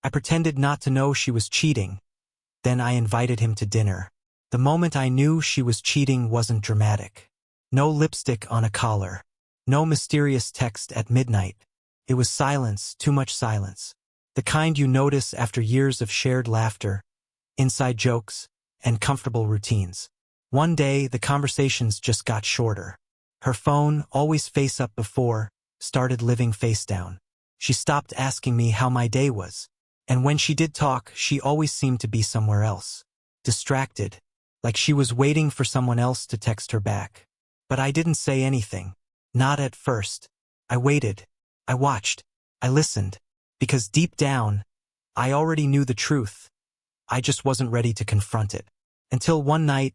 I pretended not to know she was cheating. Then I invited him to dinner. The moment I knew she was cheating wasn't dramatic. No lipstick on a collar. No mysterious text at midnight. It was silence, too much silence. The kind you notice after years of shared laughter, inside jokes, and comfortable routines. One day, the conversations just got shorter. Her phone, always face up before, started living face down. She stopped asking me how my day was. And when she did talk, she always seemed to be somewhere else. Distracted, like she was waiting for someone else to text her back. But I didn't say anything. Not at first. I waited. I watched. I listened. Because deep down, I already knew the truth. I just wasn't ready to confront it. Until one night,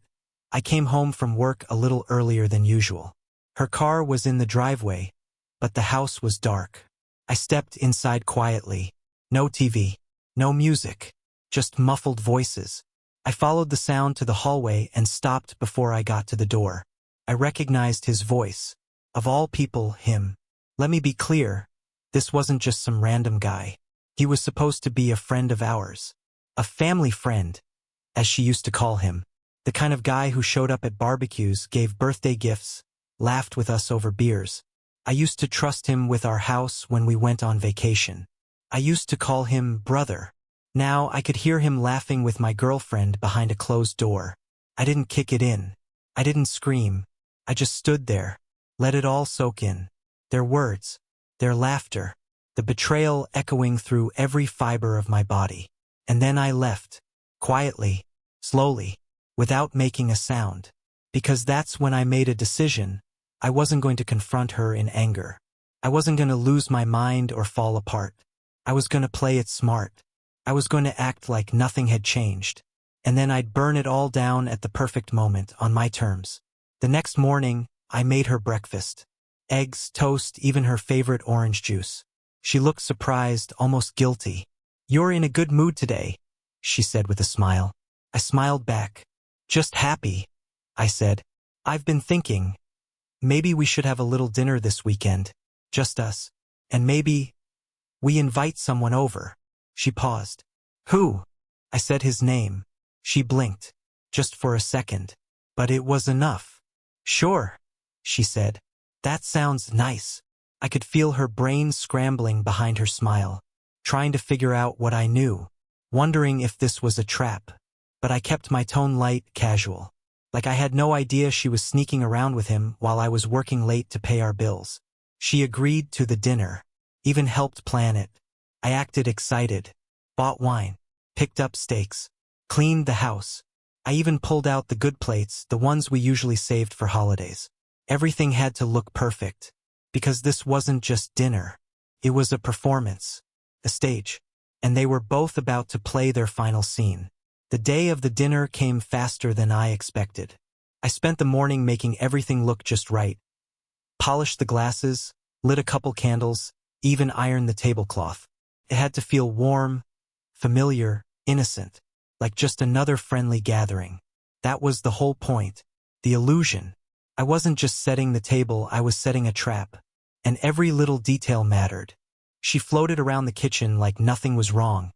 I came home from work a little earlier than usual. Her car was in the driveway, but the house was dark. I stepped inside quietly. No TV. No music. Just muffled voices. I followed the sound to the hallway and stopped before I got to the door. I recognized his voice. Of all people, him. Let me be clear. This wasn't just some random guy. He was supposed to be a friend of ours. A family friend, as she used to call him. The kind of guy who showed up at barbecues, gave birthday gifts, laughed with us over beers. I used to trust him with our house when we went on vacation. I used to call him brother. Now I could hear him laughing with my girlfriend behind a closed door. I didn't kick it in. I didn't scream. I just stood there, let it all soak in. Their words, their laughter, the betrayal echoing through every fiber of my body. And then I left, quietly, slowly, without making a sound. Because that's when I made a decision. I wasn't going to confront her in anger. I wasn't going to lose my mind or fall apart. I was going to play it smart. I was going to act like nothing had changed. And then I'd burn it all down at the perfect moment, on my terms. The next morning, I made her breakfast. Eggs, toast, even her favorite orange juice. She looked surprised, almost guilty. "You're in a good mood today," she said with a smile. I smiled back. "Just happy," I said. "I've been thinking. Maybe we should have a little dinner this weekend. Just us. And maybe we invite someone over." She paused. "Who?" I said his name. She blinked. Just for a second. But it was enough. "Sure," she said. "That sounds nice." I could feel her brain scrambling behind her smile, trying to figure out what I knew, wondering if this was a trap. But I kept my tone light, casual. Like I had no idea she was sneaking around with him while I was working late to pay our bills. She agreed to the dinner, even helped plan it. I acted excited, bought wine, picked up steaks, cleaned the house. I even pulled out the good plates, the ones we usually saved for holidays. Everything had to look perfect, because this wasn't just dinner. It was a performance, a stage, and they were both about to play their final scene. The day of the dinner came faster than I expected. I spent the morning making everything look just right. Polished the glasses, lit a couple candles, even ironed the tablecloth. It had to feel warm, familiar, innocent, like just another friendly gathering. That was the whole point, the illusion. I wasn't just setting the table, I was setting a trap. And every little detail mattered. She floated around the kitchen like nothing was wrong,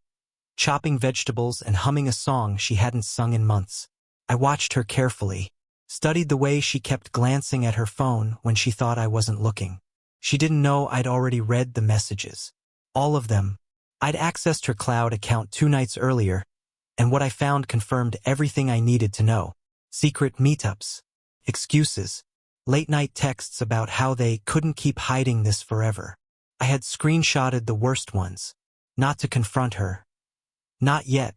chopping vegetables and humming a song she hadn't sung in months. I watched her carefully, studied the way she kept glancing at her phone when she thought I wasn't looking. She didn't know I'd already read the messages. All of them. I'd accessed her cloud account 2 nights earlier, and what I found confirmed everything I needed to know. Secret meetups, excuses, late-night texts about how they couldn't keep hiding this forever. I had screenshotted the worst ones, not to confront her. Not yet,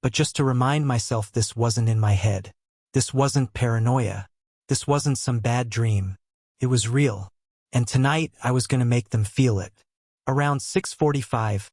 but just to remind myself this wasn't in my head. This wasn't paranoia. This wasn't some bad dream. It was real. And tonight I was going to make them feel it. Around 6:45,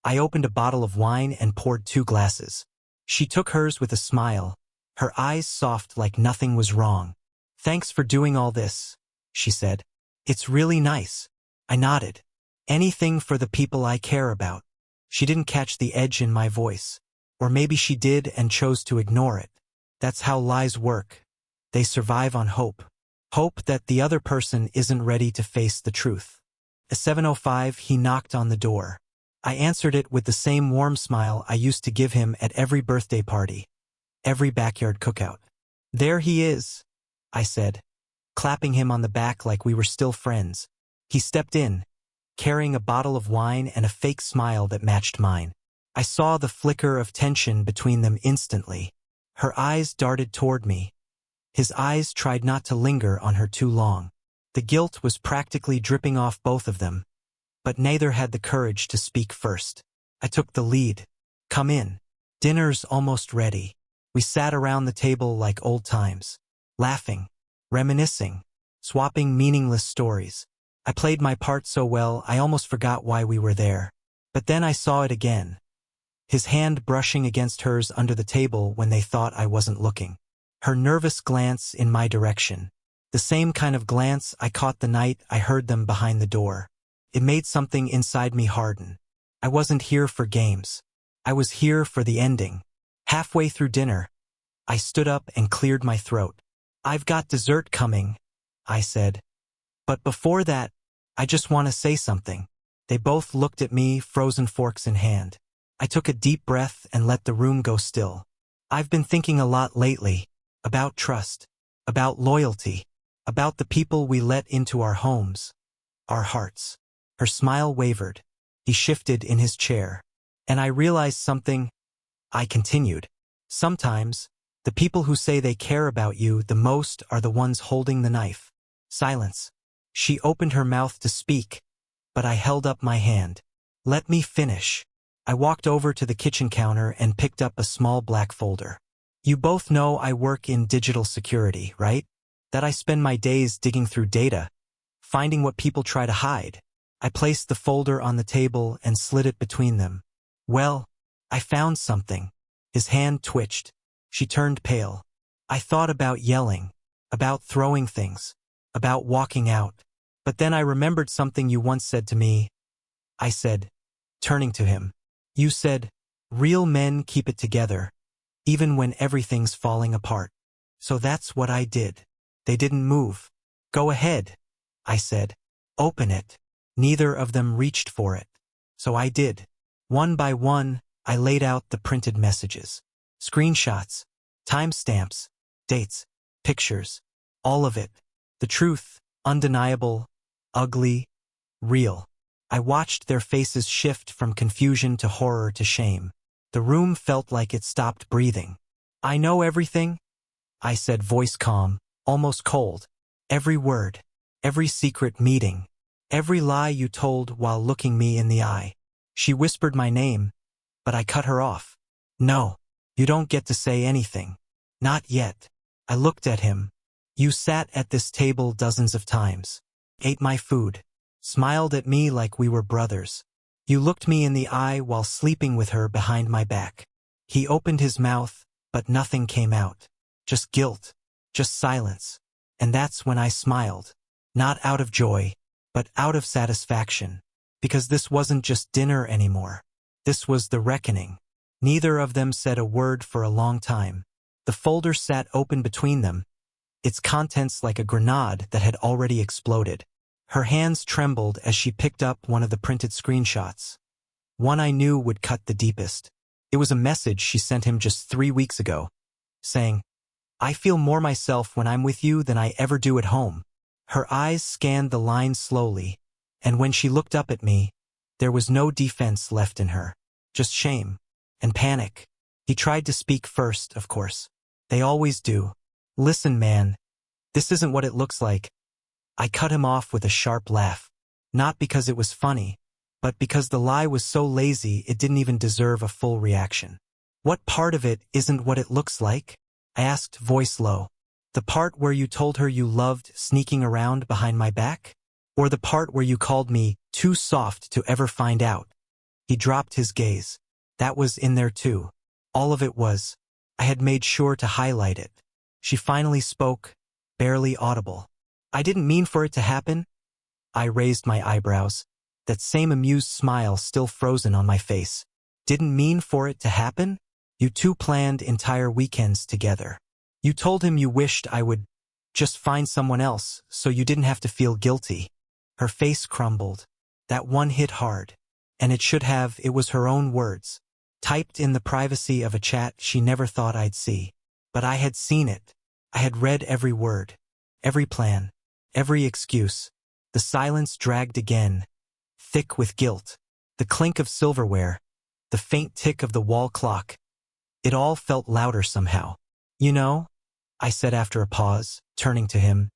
I opened a bottle of wine and poured 2 glasses. She took hers with a smile, her eyes soft like nothing was wrong. "Thanks for doing all this," she said. "It's really nice." I nodded. "Anything for the people I care about." She didn't catch the edge in my voice. Or maybe she did and chose to ignore it. That's how lies work. They survive on hope. Hope that the other person isn't ready to face the truth. At 7:05, he knocked on the door. I answered it with the same warm smile I used to give him at every birthday party, every backyard cookout. "There he is," I said, clapping him on the back like we were still friends. He stepped in, carrying a bottle of wine and a fake smile that matched mine. I saw the flicker of tension between them instantly. Her eyes darted toward me. His eyes tried not to linger on her too long. The guilt was practically dripping off both of them, but neither had the courage to speak first. I took the lead. "Come in. Dinner's almost ready." We sat around the table like old times, laughing, reminiscing, swapping meaningless stories. I played my part so well I almost forgot why we were there. But then I saw it again. His hand brushing against hers under the table when they thought I wasn't looking. Her nervous glance in my direction. The same kind of glance I caught the night I heard them behind the door. It made something inside me harden. I wasn't here for games. I was here for the ending. Halfway through dinner, I stood up and cleared my throat. "I've got dessert coming," I said. "But before that, I just want to say something." They both looked at me, frozen forks in hand. I took a deep breath and let the room go still. "I've been thinking a lot lately, about trust, about loyalty, about the people we let into our homes, our hearts." Her smile wavered. He shifted in his chair. "And I realized something," I continued. "Sometimes, the people who say they care about you the most are the ones holding the knife." Silence. She opened her mouth to speak, but I held up my hand. "Let me finish." I walked over to the kitchen counter and picked up a small black folder. "You both know I work in digital security, right? That I spend my days digging through data, finding what people try to hide." I placed the folder on the table and slid it between them. "Well, I found something." His hand twitched. She turned pale. I thought about yelling, about throwing things, about walking out. "But then I remembered something you once said to me," I said, turning to him. "You said, 'Real men keep it together, even when everything's falling apart.' So that's what I did." They didn't move. "Go ahead," I said. "Open it." Neither of them reached for it. So I did. One by one, I laid out the printed messages. Screenshots, timestamps, dates, pictures, all of it. The truth, undeniable, ugly, real. I watched their faces shift from confusion to horror to shame. The room felt like it stopped breathing. "I know everything," I said, voice calm, almost cold. "Every word, every secret meeting, every lie you told while looking me in the eye." She whispered my name, but I cut her off. "No, you don't get to say anything. Not yet." I looked at him. "You sat at this table dozens of times, ate my food, smiled at me like we were brothers. You looked me in the eye while sleeping with her behind my back." He opened his mouth, but nothing came out. Just guilt, just silence. And that's when I smiled. Not out of joy, but out of satisfaction. Because this wasn't just dinner anymore. This was the reckoning. Neither of them said a word for a long time. The folder sat open between them, its contents like a grenade that had already exploded. Her hands trembled as she picked up one of the printed screenshots. One I knew would cut the deepest. It was a message she sent him just 3 weeks ago, saying, "I feel more myself when I'm with you than I ever do at home." Her eyes scanned the lines slowly, and when she looked up at me, there was no defense left in her, just shame and panic. He tried to speak first, of course. They always do. "Listen, man, this isn't what it looks like." I cut him off with a sharp laugh. Not because it was funny, but because the lie was so lazy it didn't even deserve a full reaction. "What part of it isn't what it looks like?" I asked, voice low. "The part where you told her you loved sneaking around behind my back? Or the part where you called me too soft to ever find out?" He dropped his gaze. That was in there too. All of it was. I had made sure to highlight it. She finally spoke, barely audible. "I didn't mean for it to happen." I raised my eyebrows, that same amused smile still frozen on my face. "Didn't mean for it to happen? You two planned entire weekends together. You told him you wished I would just find someone else so you didn't have to feel guilty." Her face crumbled. That one hit hard. And it was her own words, typed in the privacy of a chat she never thought I'd see. But I had seen it. I had read every word, every plan, every excuse. The silence dragged again, thick with guilt. The clink of silverware, the faint tick of the wall clock. It all felt louder somehow. You know, I said after a pause, turning to him,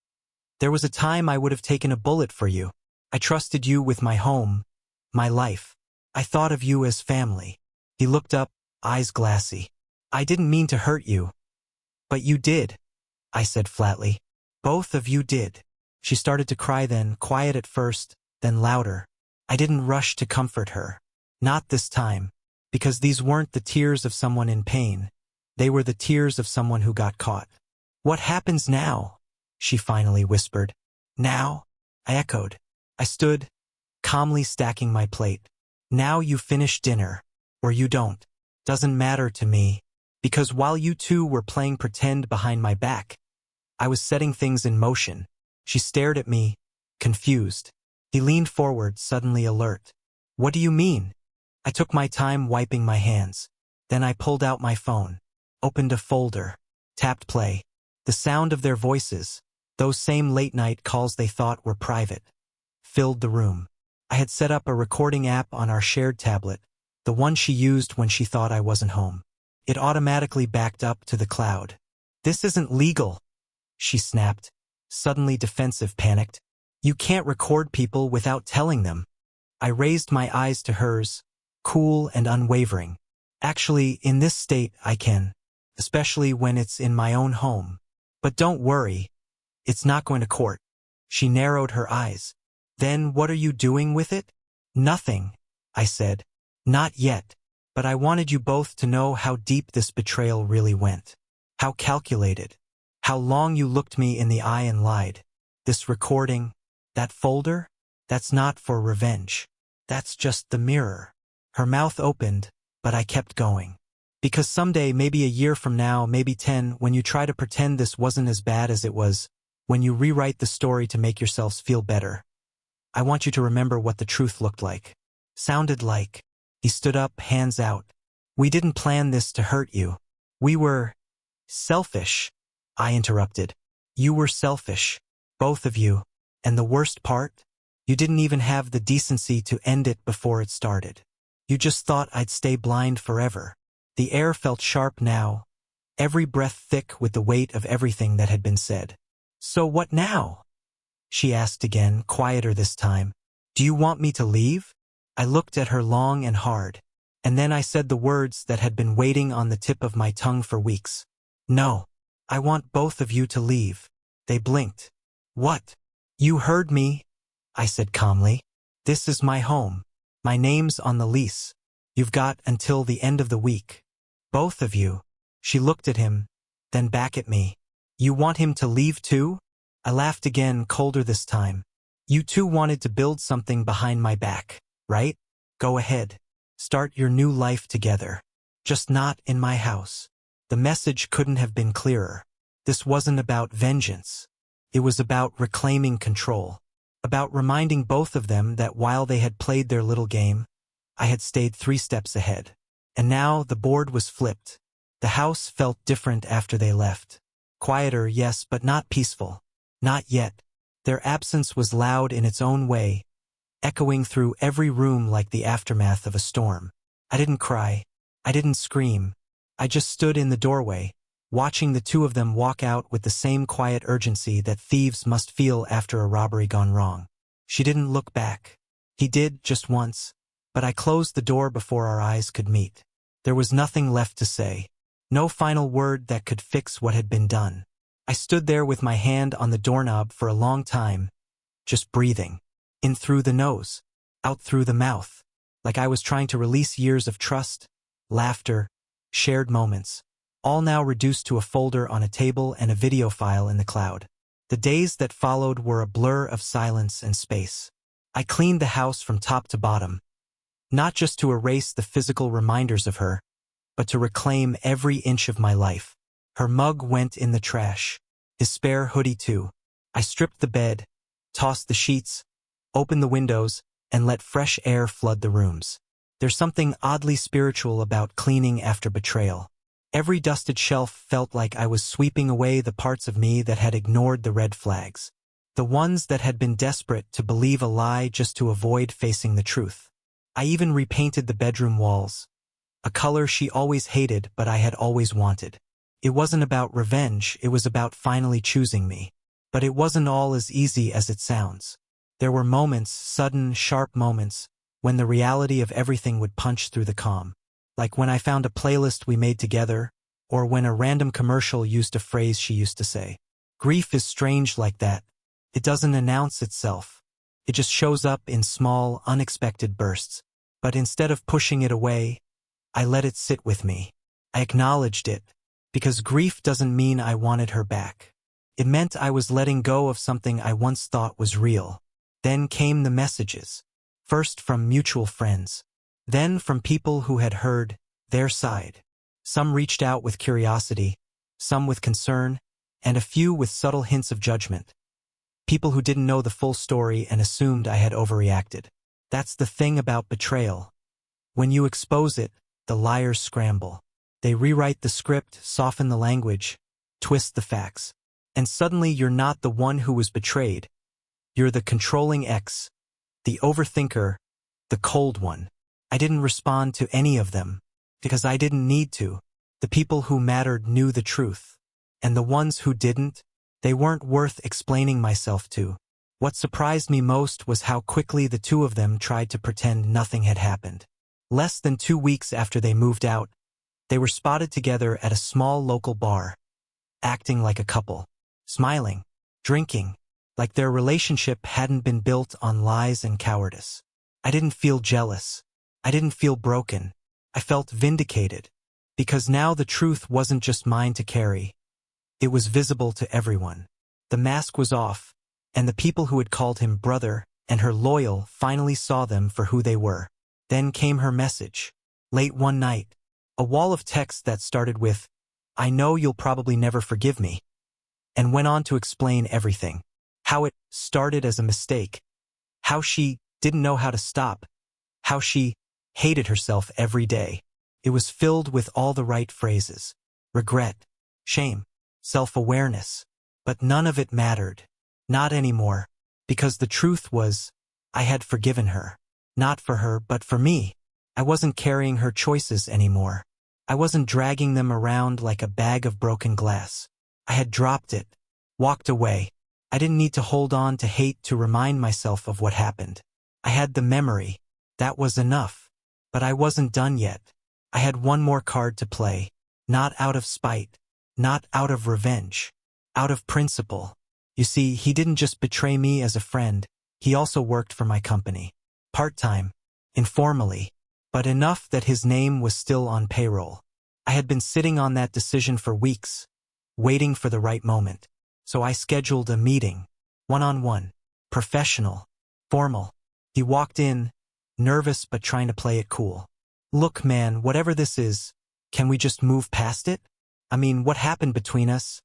there was a time I would have taken a bullet for you. I trusted you with my home, my life. I thought of you as family. He looked up, eyes glassy. I didn't mean to hurt you. But you did, I said flatly. Both of you did. She started to cry then, quiet at first, then louder. I didn't rush to comfort her. Not this time. Because these weren't the tears of someone in pain. They were the tears of someone who got caught. What happens now? She finally whispered. Now? I echoed. I stood, calmly stacking my plate. Now you finish dinner. Or you don't. Doesn't matter to me. Because while you two were playing pretend behind my back, I was setting things in motion. She stared at me, confused. He leaned forward, suddenly alert. What do you mean? I took my time wiping my hands. Then I pulled out my phone, opened a folder, tapped play. The sound of their voices, those same late-night calls they thought were private, filled the room. I had set up a recording app on our shared tablet, the one she used when she thought I wasn't home. It automatically backed up to the cloud. This isn't legal, she snapped, suddenly defensive, panicked. You can't record people without telling them. I raised my eyes to hers, cool and unwavering. Actually, in this state, I can, especially when it's in my own home. But don't worry, it's not going to court. She narrowed her eyes. Then what are you doing with it? Nothing, I said. Not yet. But I wanted you both to know how deep this betrayal really went. How calculated. How long you looked me in the eye and lied. This recording, that folder, that's not for revenge. That's just the mirror. Her mouth opened, but I kept going. Because someday, maybe a year from now, maybe 10, when you try to pretend this wasn't as bad as it was, when you rewrite the story to make yourselves feel better, I want you to remember what the truth looked like. Sounded like. He stood up, hands out. We didn't plan this to hurt you. We were selfish, I interrupted. You were selfish. Both of you. And the worst part? You didn't even have the decency to end it before it started. You just thought I'd stay blind forever. The air felt sharp now, every breath thick with the weight of everything that had been said. So what now? She asked again, quieter this time. Do you want me to leave? I looked at her long and hard, and then I said the words that had been waiting on the tip of my tongue for weeks. No, I want both of you to leave. They blinked. What? You heard me, I said calmly. This is my home. My name's on the lease. You've got until the end of the week. Both of you. She looked at him, then back at me. You want him to leave too? I laughed again, colder this time. You two wanted to build something behind my back, right? Go ahead. Start your new life together. Just not in my house. The message couldn't have been clearer. This wasn't about vengeance. It was about reclaiming control. About reminding both of them that while they had played their little game, I had stayed 3 steps ahead. And now the board was flipped. The house felt different after they left. Quieter, yes, but not peaceful. Not yet. Their absence was loud in its own way, echoing through every room like the aftermath of a storm. I didn't cry. I didn't scream. I just stood in the doorway, watching the two of them walk out with the same quiet urgency that thieves must feel after a robbery gone wrong. She didn't look back. He did, just once, but I closed the door before our eyes could meet. There was nothing left to say. No final word that could fix what had been done. I stood there with my hand on the doorknob for a long time, just breathing. In through the nose, out through the mouth, like I was trying to release years of trust, laughter, shared moments, all now reduced to a folder on a table and a video file in the cloud. The days that followed were a blur of silence and space. I cleaned the house from top to bottom, not just to erase the physical reminders of her, but to reclaim every inch of my life. Her mug went in the trash, his spare hoodie too. I stripped the bed, tossed the sheets, opened the windows, and let fresh air flood the rooms. There's something oddly spiritual about cleaning after betrayal. Every dusted shelf felt like I was sweeping away the parts of me that had ignored the red flags. The ones that had been desperate to believe a lie just to avoid facing the truth. I even repainted the bedroom walls, a color she always hated but I had always wanted. It wasn't about revenge, it was about finally choosing me. But it wasn't all as easy as it sounds. There were moments, sudden, sharp moments, when the reality of everything would punch through the calm. Like when I found a playlist we made together, or when a random commercial used a phrase she used to say. Grief is strange like that. It doesn't announce itself. It just shows up in small, unexpected bursts. But instead of pushing it away, I let it sit with me. I acknowledged it, because grief doesn't mean I wanted her back. It meant I was letting go of something I once thought was real. Then came the messages. First from mutual friends. Then from people who had heard their side. Some reached out with curiosity, some with concern, and a few with subtle hints of judgment. People who didn't know the full story and assumed I had overreacted. That's the thing about betrayal. When you expose it, the liars scramble. They rewrite the script, soften the language, twist the facts. And suddenly you're not the one who was betrayed. You're the controlling ex, the overthinker, the cold one. I didn't respond to any of them, because I didn't need to. The people who mattered knew the truth. And the ones who didn't, they weren't worth explaining myself to. What surprised me most was how quickly the two of them tried to pretend nothing had happened. Less than 2 weeks after they moved out, they were spotted together at a small local bar, acting like a couple. Smiling, drinking, like their relationship hadn't been built on lies and cowardice. I didn't feel jealous. I didn't feel broken. I felt vindicated, because now the truth wasn't just mine to carry. It was visible to everyone. The mask was off, and the people who had called him brother and her loyal finally saw them for who they were. Then came her message. Late one night, a wall of text that started with, "I know you'll probably never forgive me," and went on to explain everything. How it started as a mistake. How she didn't know how to stop. How she hated herself every day. It was filled with all the right phrases. Regret, shame, self-awareness. But none of it mattered. Not anymore. Because the truth was, I had forgiven her. Not for her, but for me. I wasn't carrying her choices anymore. I wasn't dragging them around like a bag of broken glass. I had dropped it, walked away. I didn't need to hold on to hate to remind myself of what happened. I had the memory. That was enough. But I wasn't done yet. I had one more card to play. Not out of spite. Not out of revenge. Out of principle. You see, he didn't just betray me as a friend. He also worked for my company. Part-time. Informally. But enough that his name was still on payroll. I had been sitting on that decision for weeks, waiting for the right moment. So I scheduled a meeting. One-on-one. Professional. Formal. He walked in, nervous but trying to play it cool. "Look, man, whatever this is, can we just move past it? I mean, what happened between us?"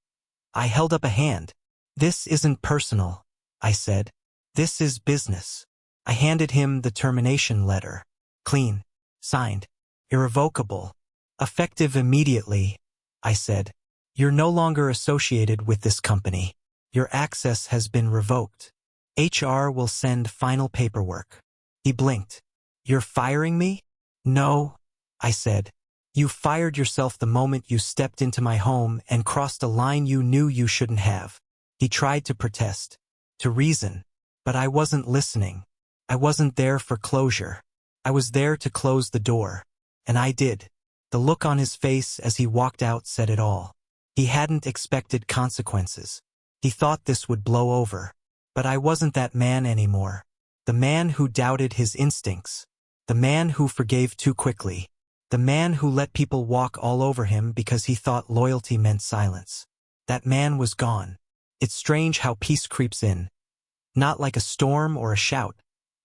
I held up a hand. "This isn't personal," I said. "This is business." I handed him the termination letter. Clean. Signed. Irrevocable. Effective immediately, I said. "You're no longer associated with this company. Your access has been revoked. HR will send final paperwork." He blinked. "You're firing me?" "No," I said. "You fired yourself the moment you stepped into my home and crossed a line you knew you shouldn't have." He tried to protest, to reason, but I wasn't listening. I wasn't there for closure. I was there to close the door. And I did. The look on his face as he walked out said it all. He hadn't expected consequences. He thought this would blow over. But I wasn't that man anymore. The man who doubted his instincts. The man who forgave too quickly. The man who let people walk all over him because he thought loyalty meant silence. That man was gone. It's strange how peace creeps in. Not like a storm or a shout,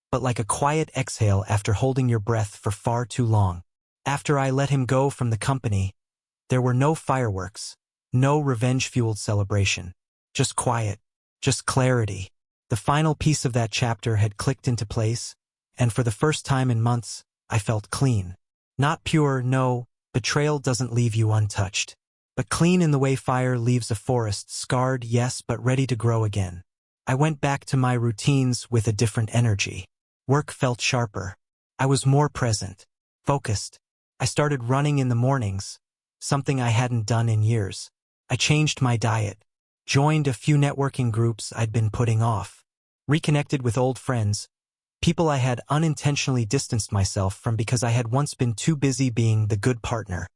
but like a quiet exhale after holding your breath for far too long. After I let him go from the company, there were no fireworks, no revenge-fueled celebration. Just quiet, just clarity. The final piece of that chapter had clicked into place, And for the first time in months, I felt clean. Not pure, no, betrayal doesn't leave you untouched. But clean in the way fire leaves a forest, scarred, yes, but ready to grow again. I went back to my routines with a different energy. Work felt sharper. I was more present, focused. I started running in the mornings, something I hadn't done in years. I changed my diet, joined a few networking groups I'd been putting off, reconnected with old friends, people I had unintentionally distanced myself from because I had once been too busy being the good partner,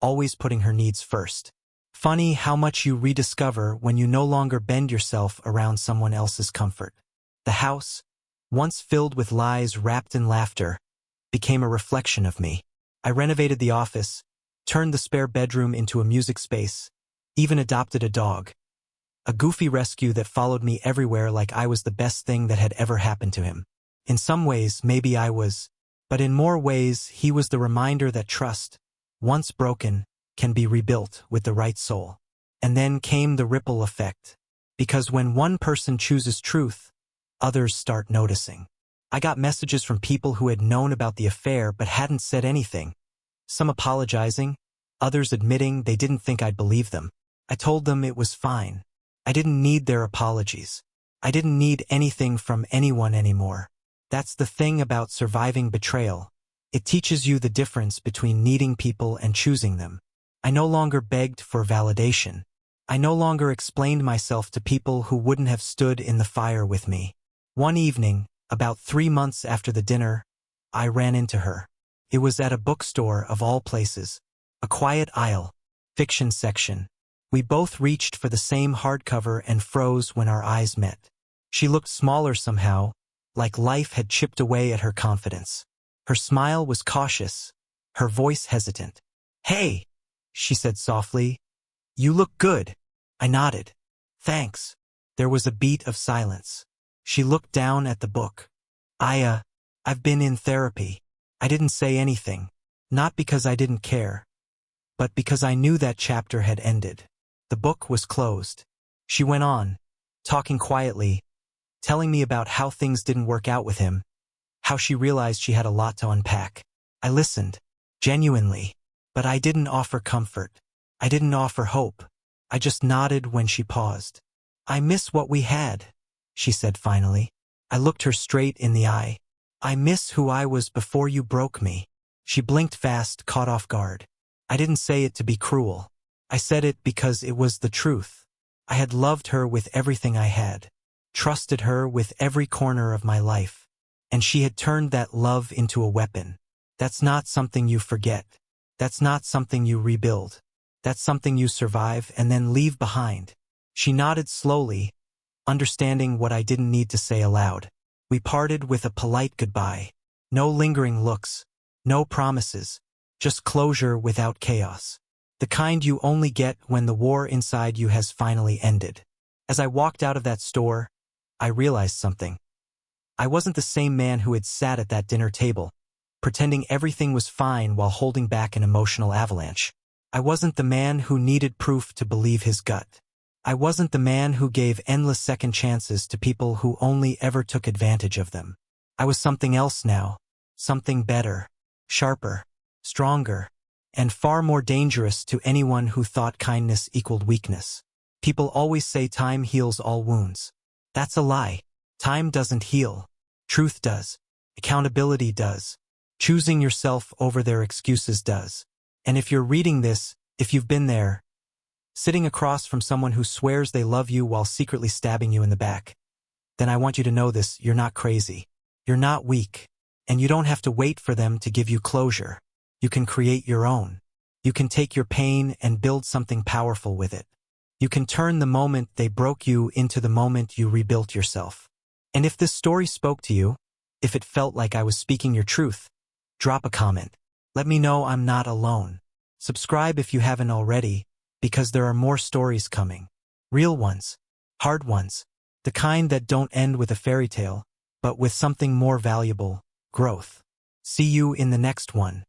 always putting her needs first. Funny how much you rediscover when you no longer bend yourself around someone else's comfort. The house, once filled with lies wrapped in laughter, became a reflection of me. I renovated the office, turned the spare bedroom into a music space, even adopted a dog. A goofy rescue that followed me everywhere like I was the best thing that had ever happened to him. In some ways, maybe I was, but in more ways, he was the reminder that trust, once broken, can be rebuilt with the right soul. And then came the ripple effect. Because when one person chooses truth, others start noticing. I got messages from people who had known about the affair but hadn't said anything. Some apologizing, others admitting they didn't think I'd believe them. I told them it was fine. I didn't need their apologies. I didn't need anything from anyone anymore. That's the thing about surviving betrayal. It teaches you the difference between needing people and choosing them. I no longer begged for validation. I no longer explained myself to people who wouldn't have stood in the fire with me. One evening, about 3 months after the dinner, I ran into her. It was at a bookstore of all places, a quiet aisle, fiction section. We both reached for the same hardcover and froze when our eyes met. She looked smaller somehow, like life had chipped away at her confidence. Her smile was cautious, her voice hesitant. "Hey," she said softly. "You look good." I nodded. "Thanks." There was a beat of silence. She looked down at the book. I've been in therapy." I didn't say anything, not because I didn't care, but because I knew that chapter had ended. The book was closed. She went on, talking quietly, telling me about how things didn't work out with him, how she realized she had a lot to unpack. I listened, genuinely, but I didn't offer comfort. I didn't offer hope. I just nodded when she paused. "I miss what we had," she said finally. I looked her straight in the eye. "I miss who I was before you broke me." She blinked fast, caught off guard. I didn't say it to be cruel. I said it because it was the truth. I had loved her with everything I had, trusted her with every corner of my life, and she had turned that love into a weapon. That's not something you forget. That's not something you rebuild. That's something you survive and then leave behind. She nodded slowly, understanding what I didn't need to say aloud. We parted with a polite goodbye. No lingering looks, no promises, just closure without chaos. The kind you only get when the war inside you has finally ended. As I walked out of that store, I realized something. I wasn't the same man who had sat at that dinner table, pretending everything was fine while holding back an emotional avalanche. I wasn't the man who needed proof to believe his gut. I wasn't the man who gave endless second chances to people who only ever took advantage of them. I was something else now, something better, sharper, stronger, and far more dangerous to anyone who thought kindness equaled weakness. People always say time heals all wounds. That's a lie. Time doesn't heal. Truth does. Accountability does. Choosing yourself over their excuses does. And if you're reading this, if you've been there, sitting across from someone who swears they love you while secretly stabbing you in the back, then I want you to know this: you're not crazy. You're not weak. And you don't have to wait for them to give you closure. You can create your own. You can take your pain and build something powerful with it. You can turn the moment they broke you into the moment you rebuilt yourself. And if this story spoke to you, if it felt like I was speaking your truth, drop a comment. Let me know I'm not alone. Subscribe if you haven't already, because there are more stories coming. Real ones. Hard ones. The kind that don't end with a fairy tale, but with something more valuable: growth. See you in the next one.